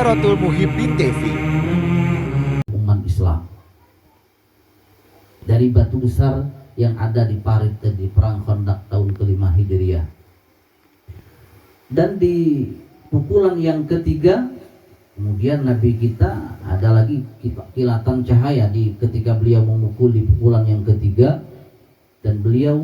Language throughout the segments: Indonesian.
Menaratul Muhibbin TV. Umat Islam dari batu besar yang ada di parit di perang Khandaq tahun kelima Hijriah. Dan di pukulan yang ketiga, kemudian Nabi kita ada lagi kilatan cahaya di ketika beliau memukul di pukulan yang ketiga, dan beliau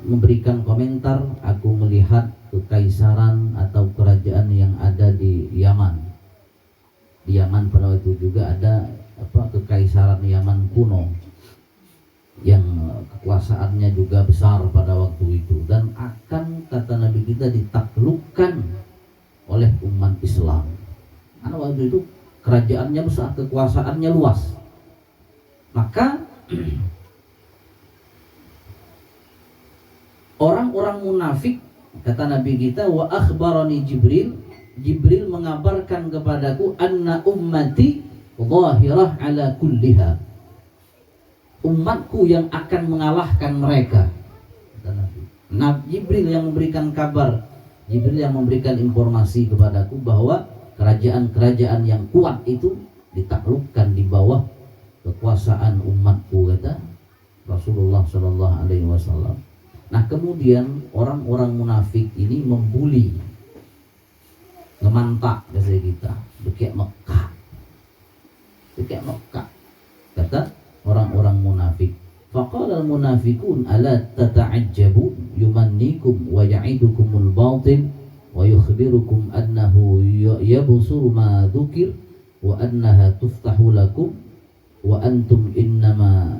memberikan komentar, aku melihat kekaisaran atau kerajaan yang ada di Yaman. Di Yaman pada waktu itu juga ada kekaisaran Yaman kuno yang kekuasaannya juga besar pada waktu itu, dan akan, kata Nabi kita, ditaklukkan oleh umat Islam. Karena waktu itu kerajaannya besar, kekuasaannya luas. Maka orang-orang munafik, kata Nabi kita, wa akhbarani Jibril mengabarkan kepadaku, anna ummati zahirah ala kulliha, umatku yang akan mengalahkan mereka. Nah, Jibril yang memberikan kabar, Jibril yang memberikan informasi kepadaku bahwa kerajaan-kerajaan yang kuat itu ditaklukkan di bawah kekuasaan umatku, kata Rasulullah Shallallahu Alaihi Wasallam. Nah, kemudian orang-orang munafik ini membuli, ngemantak bahasa kita, bekek Mekah, kata orang-orang munafik. Faqala al-munafiqun ala tata'ajjabun yumannikum wa ya'idukumul batil wa yukhbirukum annahu yabsuru ma dzukir wa annaha tuftahu lakum wa antum innama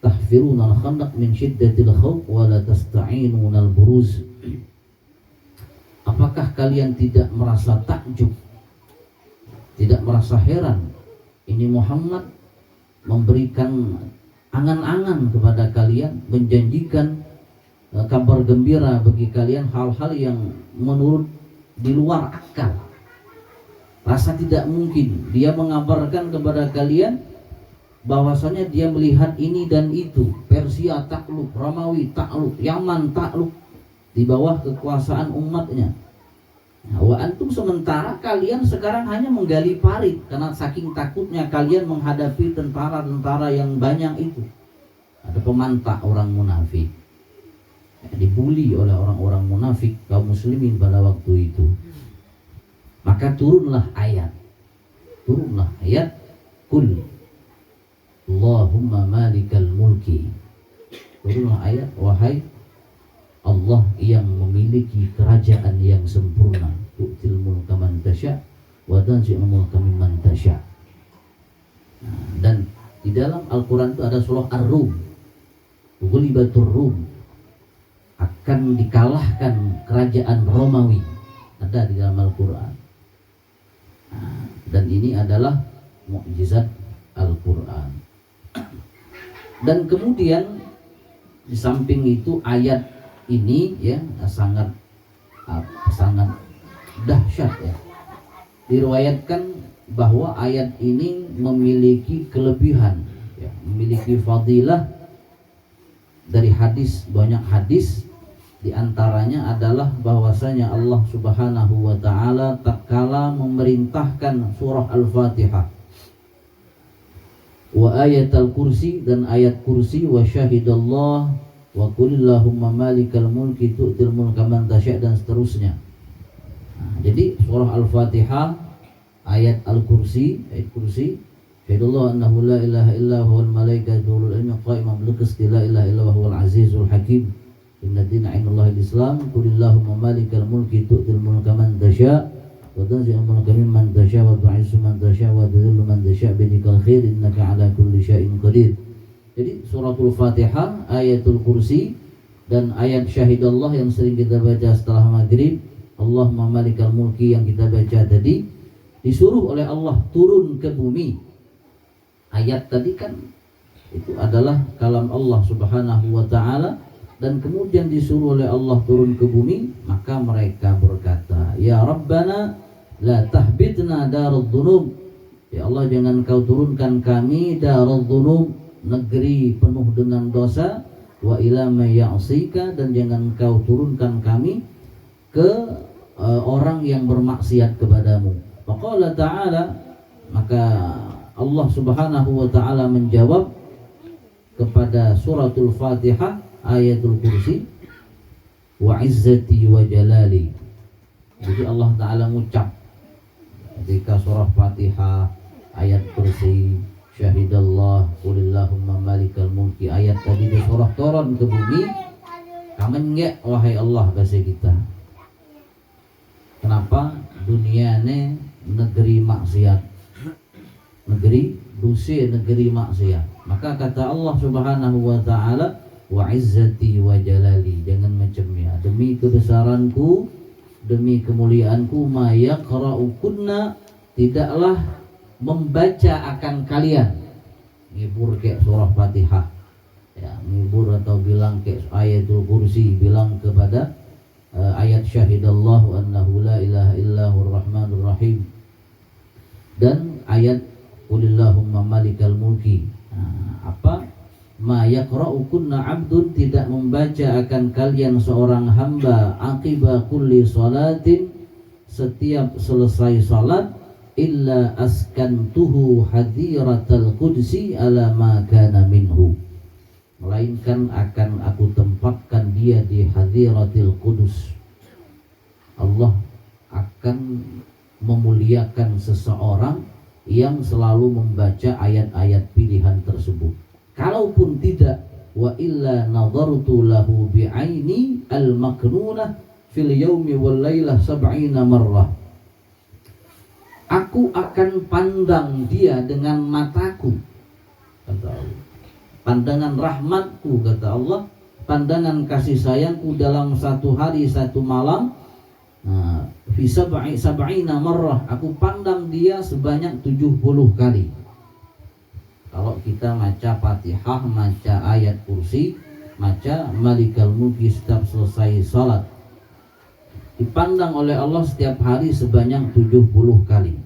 tahfiruna al-khandaq min shiddatil khawf wa la tasta'inuna al-buruz. Apakah kalian tidak merasa takjub, tidak merasa heran? Ini Muhammad memberikan angan-angan kepada kalian, menjanjikan kabar gembira bagi kalian, hal-hal yang menurut di luar akal. Rasa tidak mungkin. Dia mengabarkan kepada kalian bahwasanya dia melihat ini dan itu, Persia takluk, Romawi takluk, Yaman takluk di bawah kekuasaan umatnya. Nah, wa antum, sementara kalian sekarang hanya menggali parit karena saking takutnya kalian menghadapi tentara-tentara yang banyak itu. Ada pemantak orang munafik, dibuli oleh orang-orang munafik kaum muslimin pada waktu itu. Maka turunlah ayat Qul Allahumma malikal mulki. Turunlah ayat, wahai Allah yang memiliki kerajaan yang sempurna, tu'til mulka man tasya wa tanzi'ul mulka mimman tasya. Dan di dalam Al-Quran itu ada surah Ar-Rum, ghulibatur Rum, akan dikalahkan kerajaan Romawi, ada di dalam Al-Quran. Dan ini adalah mukjizat Al-Quran. Dan kemudian di samping itu ayat ini ya sangat dahsyat ya. Diriwayatkan bahwa ayat ini memiliki kelebihan ya, memiliki fadilah dari hadis, banyak hadis. Di antaranya adalah bahwasanya Allah Subhanahu wa taala tatkala memerintahkan surah Al-Fatihah wa ayat al-kursi, dan ayat kursi, wa syahidallah wa qulillahumma malikal mulki tu'til mulka man tasya, dan seterusnya. Nah, jadi surah Al-Fatihah, ayat Al-Kursi, ayat kursi, syahidallahu annahu la ilaha illa huwal malaikatu ulul ilmi qa'iman bil qisti la ilaha illa huwal azizul hakim inna dina 'indallahi al-islam qulillahumma malikal mulki tu'til mulka man tasya wa tanzi'ul mulka mimman tasya wa tu'izzu man tasya wa tudhillu man tasya biyadikal khair innaka 'ala kulli syai'in qadir. Jadi suratul Fatihah, ayatul kursi, dan ayat syahidallah yang sering kita baca setelah maghrib, Allahumma malikal mulki yang kita baca tadi, disuruh oleh Allah turun ke bumi. Ayat tadi kan itu adalah kalam Allah Subhanahu wa ta'ala, dan kemudian disuruh oleh Allah turun ke bumi. Maka mereka berkata, ya Rabbana la tahbitna darud dhunub, ya Allah jangan kau turunkan kami darud dhunub, negeri penuh dengan dosa, wa ila ma ya'sika, dan jangan kau turunkan kami ke orang yang bermaksiat kepadamu. Faqala ta'ala, maka Allah Subhanahu wa taala menjawab kepada suratul Fatihah ayatul kursi, wa izzati wa jalali. Jadi Allah taala mengucap ketika surah Fatihah ayat kursi, syahidallah qulillahumma malikal mulki, ayat tadi di surah turun ke bumi, kamen nggak wahai Allah bahasa kita. Kenapa dunia ini negeri maksiat, negeri dosa, negeri maksiat? Maka kata Allah Subhanahu wa taala, wa izzati wa jalali, jangan macamnya, demi kebesaranku, demi kemuliaanku, ma yaqra'ukunna, tidaklah membaca akan kalian, ngibur kayak surah Fatihah ya, ngibur atau bilang kayak ayatul kursi, bilang kepada ayat syahidallahu annahu la ilaha illahur rahmanur rahim, dan ayat qulillahumma malikal mulki. Apa? Ma yaqra'ukunna abdun, tidak membaca akan kalian seorang hamba, aqiba kulli salatin, setiap selesai salat, illa askantuhu hadiratal qudsi ala ma kana minhu, melainkan akan aku tempatkan dia di hadiratil qudus. Allah akan memuliakan seseorang yang selalu membaca ayat-ayat pilihan tersebut. Kalaupun tidak, wa illa nadartu lahu bi'aini al-maknunah fil yaumi wal lailah 70 marrah. Aku akan pandang dia dengan mataku, kata Allah. Pandangan rahmatku, kata Allah, pandangan kasih sayangku dalam satu hari satu malam, fi sab'ina marrah, aku pandang dia sebanyak 70 kali. Kalau kita baca Fatihah, baca ayat kursi, baca malikal mulki setiap selesai salat, dipandang oleh Allah setiap hari sebanyak 70 kali.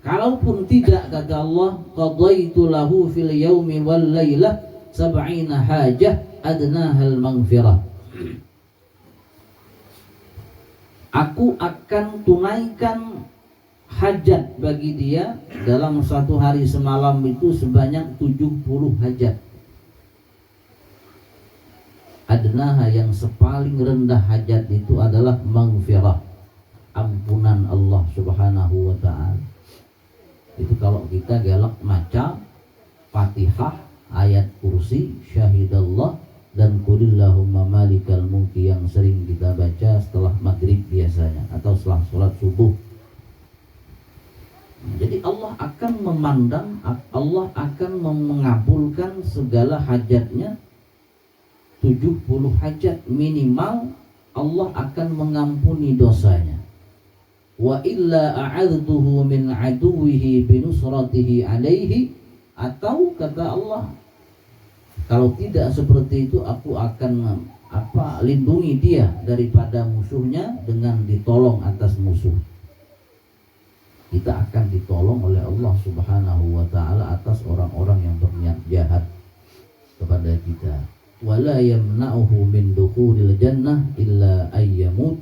Kalaupun tidak, kata Allah, qadaitu lahu fil yaumi wal lailah 70 hajah adnahal maghfirah. Aku akan tunaikan hajat bagi dia dalam satu hari semalam itu sebanyak 70 hajat. Adnaha, yang sepaling rendah hajat itu adalah maghfirah, ampunan Allah Subhanahu wa ta'ala. Itu kalau kita galak maca Fatihah, ayat kursi, syahidallah, dan qulillahumma malikal mulki yang sering kita baca setelah maghrib biasanya atau setelah sholat subuh. Jadi Allah akan memandang, Allah akan mengabulkan segala hajatnya 70 hajat minimal. Allah akan mengampuni dosanya. Wa illa a'adtuhu min aduwihi binusratihi alaihi, atau kata Allah, kalau tidak seperti itu aku akan lindungi dia daripada musuhnya dengan ditolong atas musuh. Kita akan ditolong oleh Allah Subhanahu wa ta'ala atas orang-orang yang berniat jahat kepada kita. Wala yamna'uhu min dukhulil jannah illa ayyamut,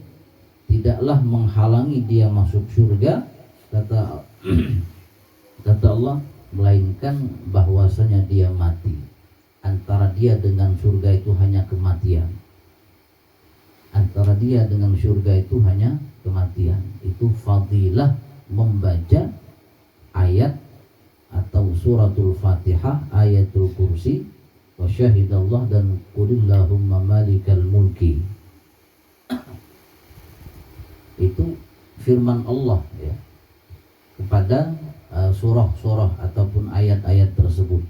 tidaklah menghalangi dia masuk surga, kata Allah, melainkan bahwasanya dia mati. Antara dia dengan surga itu hanya kematian. Antara dia dengan surga itu hanya kematian. Itu fadilah membaca ayat atau suratul Fatihah, ayatul kursi, wa syahidallah, dan qulillahumma malikal mulki. Itu firman Allah ya, kepada surah-surah ataupun ayat-ayat tersebut.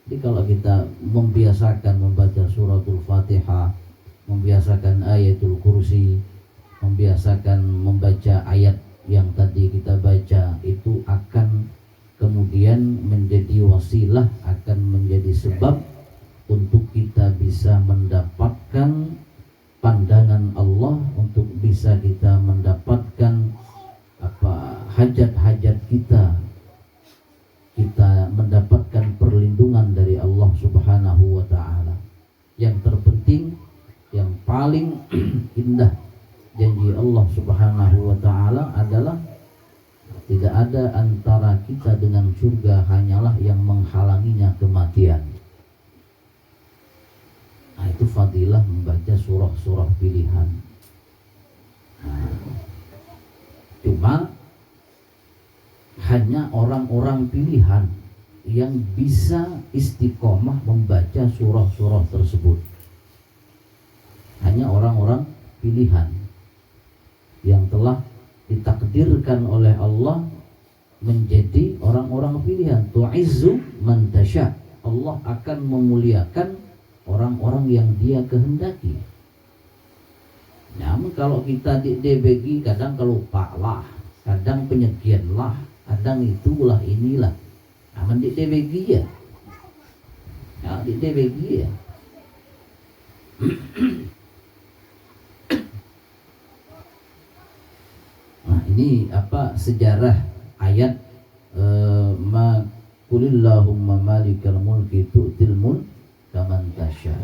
Jadi kalau kita membiasakan membaca suratul Fatihah, membiasakan ayatul kursi, membiasakan membaca ayat yang tadi kita baca, itu akan kemudian menjadi wasilah, akan menjadi sebab untuk kita bisa mendapatkan pandangan Allah, untuk bisa kita mendapatkan hajat-hajat kita mendapatkan perlindungan dari Allah Subhanahu wa ta'ala. Yang terpenting, yang paling indah janji Allah Subhanahu wa ta'ala adalah tidak ada antara kita dengan surga, hanyalah yang menghalanginya kematian. Nah, itu fadilah membaca surah-surah pilihan. Nah, cuma hanya orang-orang pilihan yang bisa istiqomah membaca surah-surah tersebut. Hanya orang-orang pilihan yang telah ditakdirkan oleh Allah menjadi orang-orang pilihan. Tu'izzu man tasya. Allah akan memuliakan orang-orang yang Dia kehendaki. Namun kalau kita dibagi, kadang kelupa lah, kadang penyekian lah, kadang itulah inilah. Namun dibagi ya. Ya, dibagi ya. Nah, ini apa sejarah ayat ma qulillahumma malikal mulki tu'til mulk kaman tasya.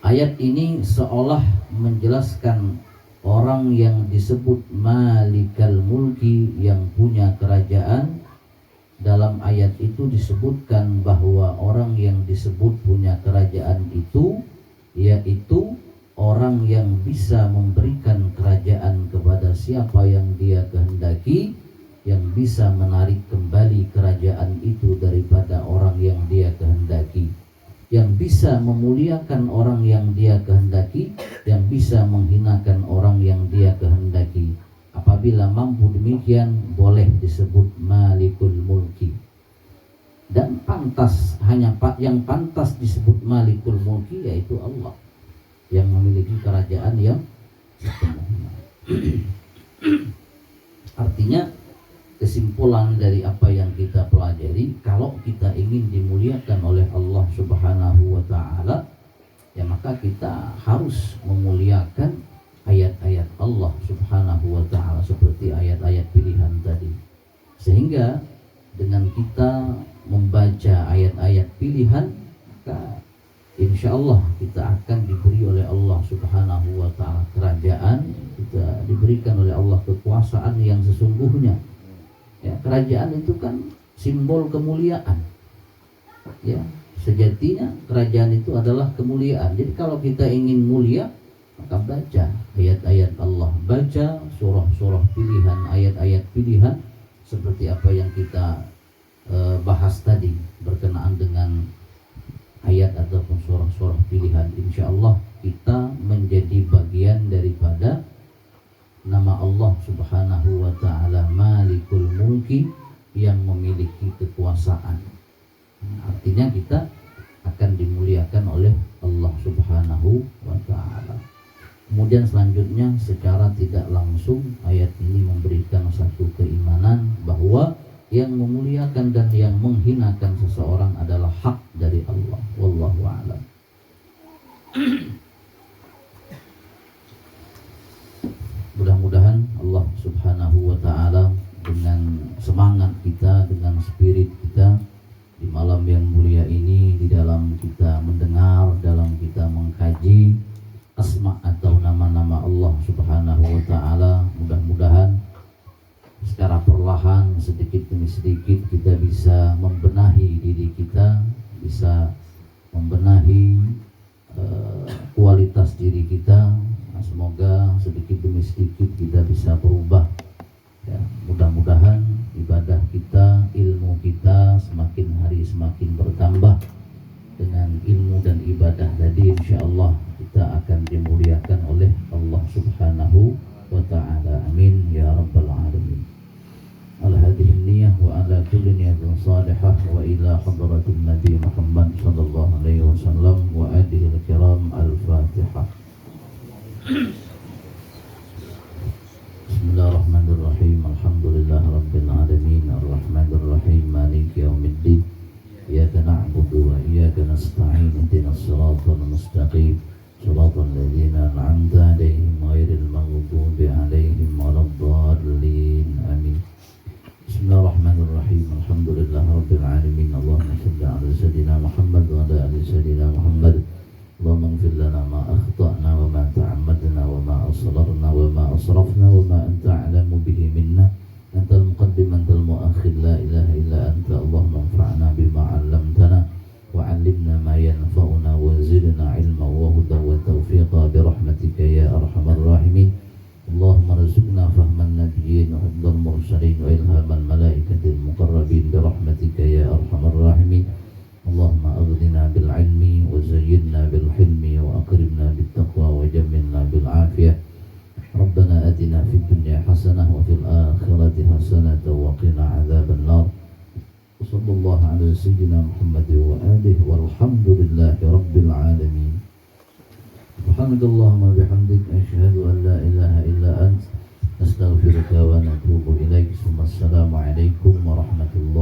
Ayat ini seolah menjelaskan orang yang disebut malikal mulki, yang punya kerajaan. Dalam ayat itu disebutkan bahwa orang yang disebut punya kerajaan itu yaitu orang yang bisa memberikan kerajaan kepada siapa yang Dia kehendaki, yang bisa menarik kembali kerajaan itu daripada orang yang Dia kehendaki, yang bisa memuliakan orang yang Dia kehendaki, yang bisa menghinakan orang yang Dia kehendaki. Apabila mampu demikian, boleh disebut malikul mulki. Dan pantas, hanya yang pantas disebut malikul mulki yaitu Allah, yang memiliki kerajaan yang sepenuhnya. Artinya, kesimpulan dari apa yang kita pelajari, kalau kita ingin dimuliakan oleh Allah Subhanahu wa ta'ala, ya maka kita harus memuliakan ayat-ayat Allah Subhanahu wa ta'ala, seperti ayat-ayat pilihan tadi. Sehingga dengan kita membaca ayat-ayat pilihan, maka insya Allah kita akan diberi oleh Allah Subhanahu wa ta'ala kerajaan, kita diberikan oleh Allah kekuasaan yang sesungguhnya. Ya, kerajaan itu kan simbol kemuliaan. Ya, sejatinya kerajaan itu adalah kemuliaan. Jadi kalau kita ingin mulia, maka baca ayat-ayat Allah, baca surah-surah pilihan, ayat-ayat pilihan seperti apa yang kita bahas tadi berkenaan dengan ayat ataupun surah-surah pilihan. Insya Allah kita menjadi bagian daripada nama Allah Subhanahu wa ta'ala malikul mulki, yang memiliki kekuasaan. Artinya kita akan dimuliakan oleh Allah Subhanahu wa ta'ala. Kemudian selanjutnya, secara tidak langsung ayat ini memberikan satu keimanan bahwa yang memuliakan dan yang menghinakan seseorang adalah hak dari Allah. Wallahu a'lam. Mudah-mudahan Allah Subhanahu wa ta'ala dengan semangat kita, dengan spirit kita di malam yang mulia ini, di dalam kita mendengar, dalam kita mengkaji asma atau nama-nama Allah Subhanahu wa ta'ala, mudah-mudahan secara perlahan, sedikit demi sedikit kita bisa membenahi diri kita, bisa membenahi kualitas diri kita. Nah, semoga sedikit demi sedikit kita bisa berubah. Ya, mudah-mudahan ibadah kita, ilmu kita semakin hari semakin bertambah. Dengan ilmu dan ibadah tadi, insya Allah kita akan dimuliakan oleh Allah Subhanahu wa ta'ala. Amin ya rabbal alamin. Ala hadhihi niyah wa ala kulli niyatin salihah wa ila hadratin Nabi Muhammad sallallahu alaihi wasallam wa alihi al-kiram. Al-Fatihah. Bismillahirrahmanirrahim. Alhamdulillah rabbil alamin. Ar-Rahmanir Rahim. Maliki yaumiddin. Iyyaka na'budu wa iyyaka nasta'in. Ihdinas siratal mustaqim. Shiratal ladzina an'amta 'alaihim ghairil maghdubi 'alaihim waladdallin. Amin. Bismillahirrahmanirrahim. Alhamdulillah rabbil alamin. Allahumma shalli ala sayyidina Muhammad wa ala ali sayyidina Muhammad اللهم اغفر لنا ما أخطأنا وما تعمدنا وما أصررنا وما أسرفنا وما أنت أعلم به منا. أنت المقدم أنت المؤخر لا إله إلا أنت. اللهم انفعنا بما علمتنا وعلمنا ما ينفعنا وزدنا علما وهدى وتوفيقا برحمتك يا أرحم الراحمين. اللهم ارزقنا فهم النبيين وحفظ المرسلين وإلهام الملائكة المقربين برحمتك يا أرحم الراحمين. اللهم أغننا بالعلم وزينا بالحلم وأكرمنا بالتقوى وجملنا بالعافية. ربنا آتنا في الدنيا حسنة وفي الآخرة حسنة وقنا عذاب النار. صلى الله على سيدنا محمد وآله والحمد لله رب العالمين. سبحانك اللهم وبحمدك أشهد أن لا إله إلا أنت نستغفرك ونتوب إليك. ثم السلام عليكم ورحمة الله